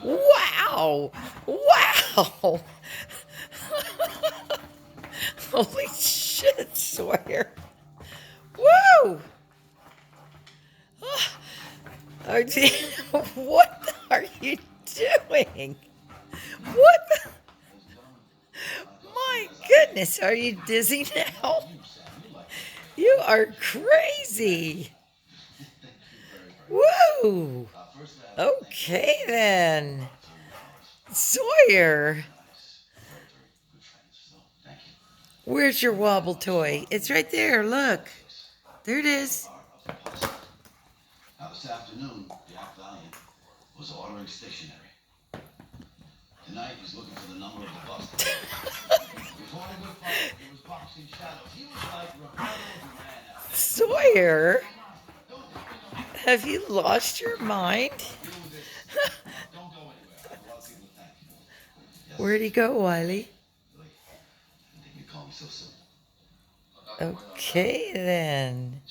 Wow! Wow! Holy shit, Sawyer! Woo! What are you doing? What the? My goodness, are you dizzy now? You are crazy. Woo! Okay then. Sawyer, where's your wobble toy? It's right there, look. There it is. Now this afternoon, Jack Valiant was ordering stationery. Tonight he's looking for the number of the bus. Before the good fight, he was boxing shadows. He was like Roberto Duran out there. Sawyer, have you lost your mind? Don't go anywhere. I have a lot of people to thank. Yes. Where'd he go, Wiley? Billy, I didn't think you'd call me so soon. Okay then.